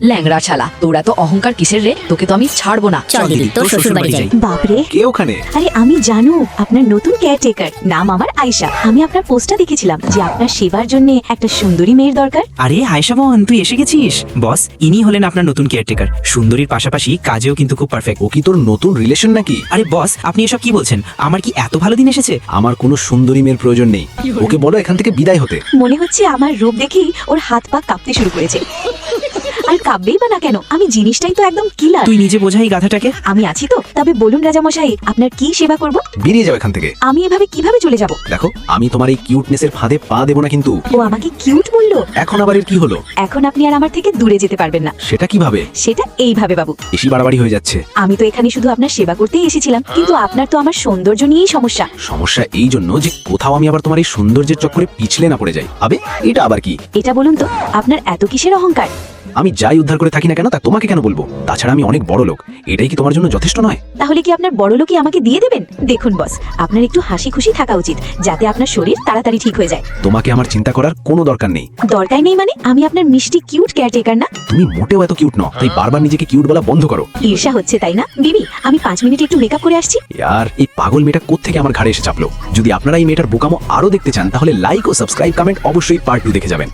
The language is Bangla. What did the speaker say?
ল্যাংড়া ছালা, তোরা তো অহংকার কিসের রে? তোকে তো আমি ছাড়বো না। চল দিদি তোর শ্বশুর বাড়ি যাই। বাপরে, কে ওখানে? আরে আমি জানো আপনার নতুন কেয়ারটেকার, নাম আমার আয়শা। আমি আপনার পোস্টটা দেখেছিলাম যে আপনার সেবার জন্য একটা সুন্দরী মেয়ের দরকার। আরে আয়েশা বোন, তুই এসে গেছিস। বস, ইনি হলেন আপনার নতুন কেয়ারটেকার। সুন্দরীর পাশাপাশি কাজেও কিন্তু খুব পারফেক্ট। ও কি তোর নতুন রিলেশন নাকি? আরে বস, আপনি এসব কি বলছেন? আমার কি এত ভালো দিন এসেছে? আমার কোনো সুন্দরী মেয়ের প্রয়োজন নেই। ওকে বলো এখান থেকে বিদায় হতে। মনে হচ্ছে আমার রূপ দেখেই ওর হাত পা কাঁপতে শুরু করেছে। আর কাঁপবেই বা না কেন, আমি জিনিসটাই তো একদম কিলার। তুই নিজে বোঝাই গাধাটাকে। আমি আছি তো। তবে বলুন রাজামশাই, আপনার কি সেবা করব? বেরিয়ে যাও এখান থেকে। আমি এভাবে কিভাবে চলে যাব? দেখো, আমি তোমার এই কিউটনেসের ফাঁদে পা দেবো না কিন্তু। ও আমাকে কিউট বললো। এখন আবার এর কি হলো? এখন আপনি আর আমার থেকে দূরে যেতে পারবেন না। সেটা কিভাবে? সেটা এইভাবে বাবু। বেশি বাড়াবাড়ি হয়ে যাচ্ছে। আমি তো এখানে শুধু আপনার সেবা করতেই এসেছিলাম, কিন্তু আপনার তো আমার সৌন্দর্য নিয়েই সমস্যা। সমস্যা এই জন্য যে কোথাও আমি আবার তোমার এই সৌন্দর্যের চক্করে পিছলে না পড়ে যাই। আবে, এটা আবার কি? এটা বলুন তো, আপনার এত কিসের অহংকার? আমি যাই উদ্ধার করে থাকি না কেন তা তোমাকে কেন বলবো? তাছাড়া আমি অনেক বড় লোক, এটাই কি তোমার জন্য যথেষ্ট নয়? তাহলে কি আপনার বড় লোকই আমাকে দিয়ে দেবেন? দেখুন বস, আপনার একটু হাসি খুশি থাকা উচিত, যাতে আপনার শরীর তাড়াতাড়ি ঠিক হয়ে যায়। তোমাকে আমার চিন্তা করার কোনো দরকার নেই। দরকার নেই মানে? আমি আপনার মিষ্টি কিউট কেয়ারটেকার না? তুমি মোটেও এত কিউট নও, তাই বারবার নিজেকে কিউট বলা বন্ধ করো। ঈর্ষা হচ্ছে তাই না? বিবি, আমি 5 মিনিট একটু মেকআপ করে আসছি। আর এই পাগল মেয়েটা কোত্থেকে আমার ঘাড়ে এসে চাপলো? যদি আপনারা এই মেয়েটার বোকামো আরো দেখতে চান তাহলে লাইক ও সাবস্ক্রাইব কমেন্ট অবশ্যই পার্ট 2 দেখে যাবেন।